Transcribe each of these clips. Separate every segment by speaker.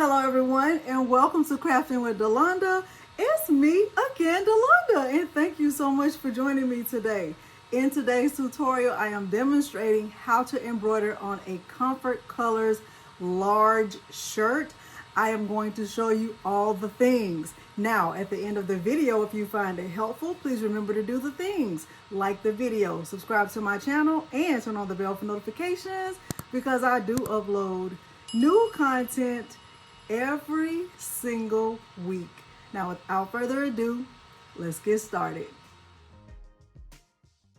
Speaker 1: Hello everyone and welcome to Crafting with Delonda. It's me again, Delonda, and thank you so much for joining me today. In today's tutorial, I am demonstrating how to embroider on a Comfort Colors large shirt. I am going to show you all the things. Now, at the end of the video, if you find it helpful, please remember to do the things. Like the video, subscribe to my channel, and turn on the bell for notifications because I do upload new content every single week. Now, without further ado, let's get started.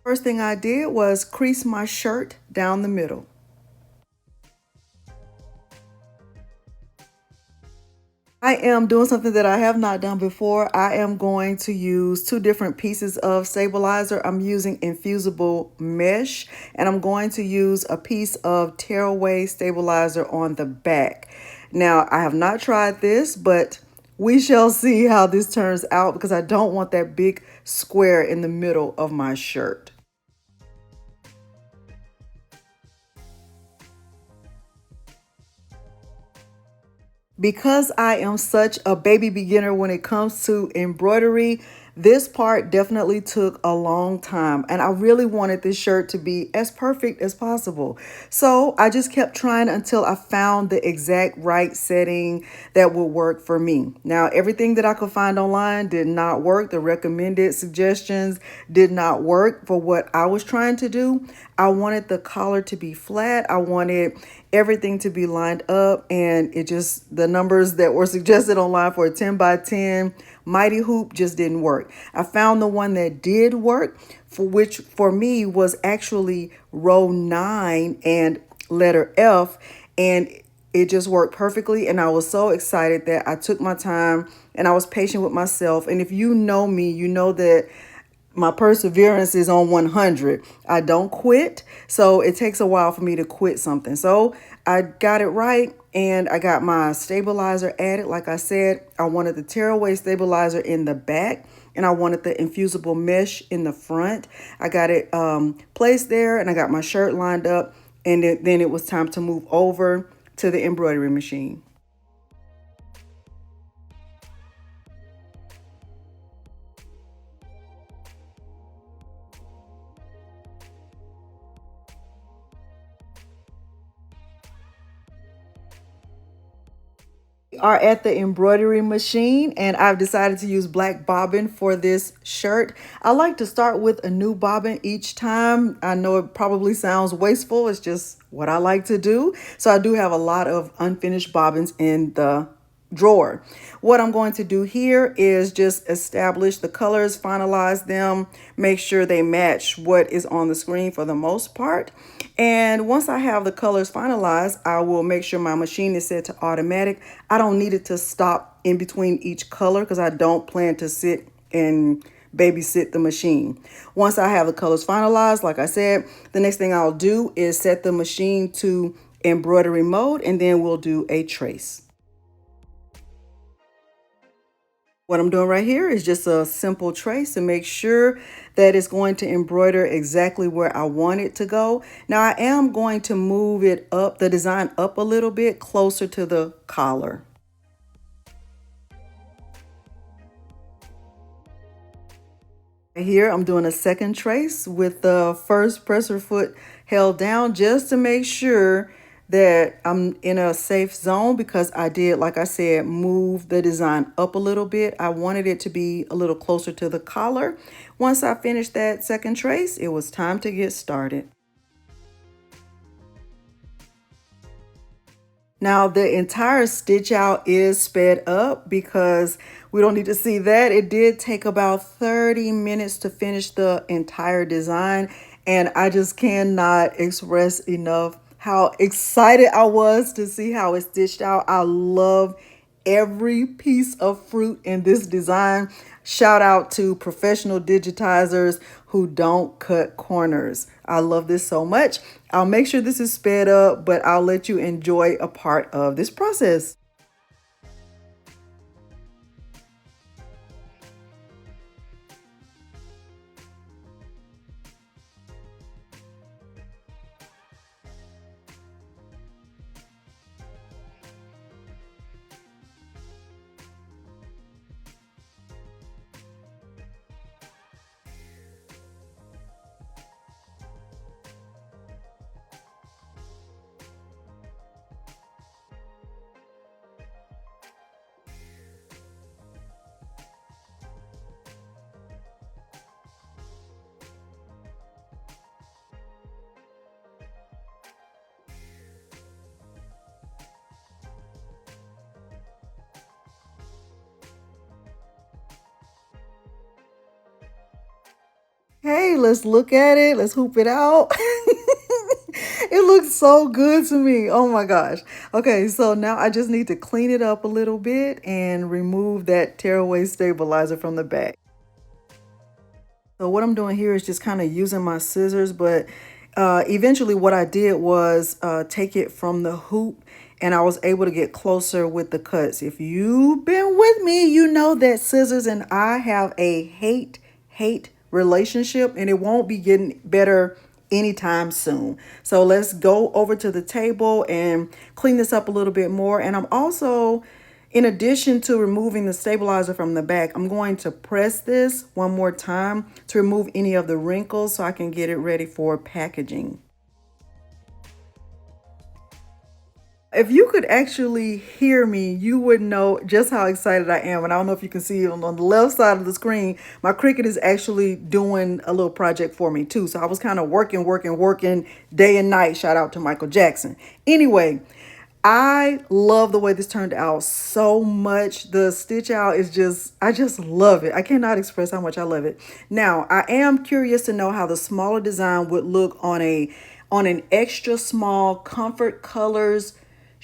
Speaker 1: First thing I did was crease my shirt down the middle. I am doing something that I have not done before. I am going to use two different pieces of stabilizer. I'm using infusible mesh, and I'm going to use a piece of tearaway stabilizer on the back. Now, I have not tried this, but we shall see how this turns out because I don't want that big square in the middle of my shirt. Because I am such a baby beginner when it comes to embroidery, this part definitely took a long time, and I really wanted this shirt to be as perfect as possible. So I just kept trying until I found the exact right setting that would work for me. Now, everything that I could find online did not work. The recommended suggestions did not work for what I was trying to do. I wanted the collar to be flat. I wanted everything to be lined up, and the numbers that were suggested online for a 10 by 10 mighty hoop just didn't work. I found the one that did work, for which for me was actually row 9 and letter F, and it just worked perfectly. And I was so excited that I took my time and I was patient with myself. And if you know me, you know that my perseverance is on 100. I don't quit. So it takes a while for me to quit something. So I got it right, and I got my stabilizer added. Like I said, I wanted the tearaway stabilizer in the back, and I wanted the infusible mesh in the front. I got it placed there, and I got my shirt lined up, and then it was time to move over to the embroidery machine. Are at the embroidery machine, and I've decided to use black bobbin for this shirt. I like to start with a new bobbin each time. I know it probably sounds wasteful. It's just what I like to do. So I do have a lot of unfinished bobbins in the drawer. What I'm going to do here is just establish the colors, finalize them, make sure they match what is on the screen for the most part. And once I have the colors finalized, I will make sure my machine is set to automatic. I don't need it to stop in between each color because I don't plan to sit and babysit the machine. Once I have the colors finalized, like I said, the next thing I'll do is set the machine to embroidery mode, and then we'll do a trace. What I'm doing right here is just a simple trace to make sure that it's going to embroider exactly where I want it to go. Now I am going to move it up, the design up a little bit closer to the collar. Here I'm doing a second trace with the first presser foot held down just to make sure that I'm in a safe zone, because I did, like I said, move the design up a little bit. I wanted it to be a little closer to the collar. Once I finished that second trace, it was time to get started. Now the entire stitch out is sped up because we don't need to see that. It did take about 30 minutes to finish the entire design, and I just cannot express enough how excited I was to see how it stitched out. I love every piece of fruit in this design. Shout out to professional digitizers who don't cut corners. I love this so much. I'll make sure this is sped up, but I'll let you enjoy a part of this process. Okay, let's look at it. Let's hoop it out. It looks so good to me. Oh my gosh. Okay, so now I just need to clean it up a little bit and remove that tearaway stabilizer from the back. So what I'm doing here is just kind of using my scissors, but eventually what I did was take it from the hoop and I was able to get closer with the cuts. If you've been with me, you know that scissors and I have a hate relationship and it won't be getting better anytime soon. So let's go over to the table and clean this up a little bit more. And I'm also, in addition to removing the stabilizer from the back, I'm going to press this one more time to remove any of the wrinkles so I can get it ready for packaging. If you could actually hear me, you would know just how excited I am. And I don't know if you can see on the left side of the screen, my Cricut is actually doing a little project for me too. So I was kind of working day and night. Shout out to Michael Jackson. Anyway, I love the way this turned out so much. The stitch out is I just love it. I cannot express how much I love it. Now, I am curious to know how the smaller design would look on an extra small Comfort Colors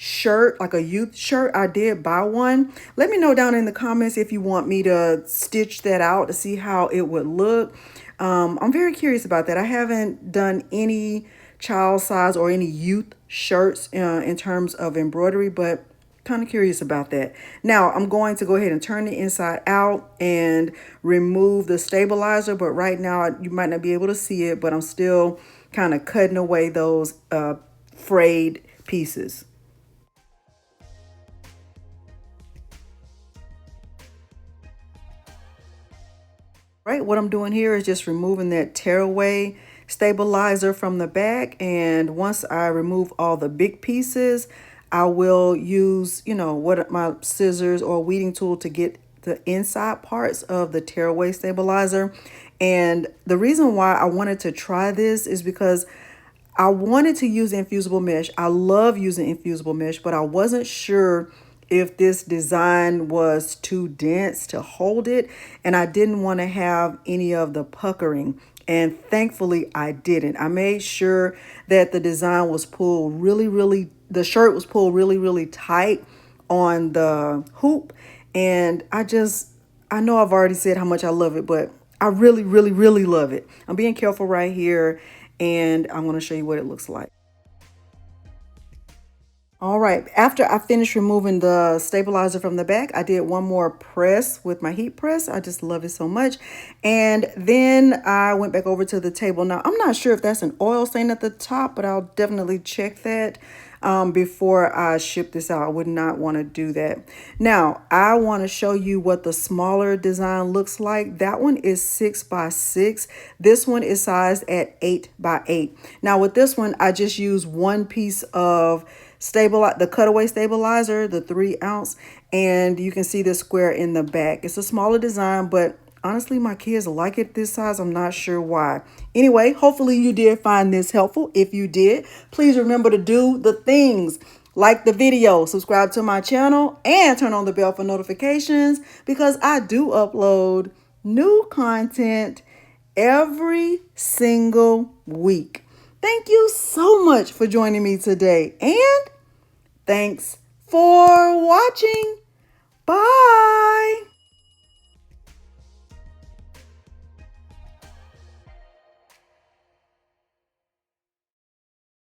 Speaker 1: shirt, like a youth shirt. I did buy one. Let me know down in the comments if you want me to stitch that out to see how it would look. I'm very curious about that. I haven't done any child size or any youth shirts in terms of embroidery, but kind of curious about that. Now I'm going to go ahead and turn the inside out and remove the stabilizer, but right now you might not be able to see it, but I'm still kind of cutting away those frayed pieces. Right, what I'm doing here is just removing that tearaway stabilizer from the back, and once I remove all the big pieces, I will use, what my scissors or weeding tool to get the inside parts of the tearaway stabilizer. And the reason why I wanted to try this is because I wanted to use infusible mesh. I love using infusible mesh, but I wasn't sure if this design was too dense to hold it, and I didn't want to have any of the puckering. And thankfully I didn't. I made sure that the design was pulled the shirt was pulled really tight on the hoop. And I know I've already said how much I love it, but I really love it. I'm being careful right here, and I'm going to show you what it looks like. All right, after I finished removing the stabilizer from the back, I did one more press with my heat press. I just love it so much. And then I went back over to the table. Now, I'm not sure if that's an oil stain at the top, but I'll definitely check that before I ship this out. I would not want to do that. Now, I want to show you what the smaller design looks like. That one is 6 by 6. This one is sized at 8 by 8. Now, with this one, I just used one piece of the cutaway stabilizer, the 3-ounce, and you can see the square in the back. It's a smaller design, but honestly, my kids like it this size. I'm not sure why. Anyway, hopefully you did find this helpful. If you did, please remember to do the things. Like the video, subscribe to my channel, and turn on the bell for notifications because I do upload new content every single week. Thank you so much for joining me today, and thanks for watching. Bye.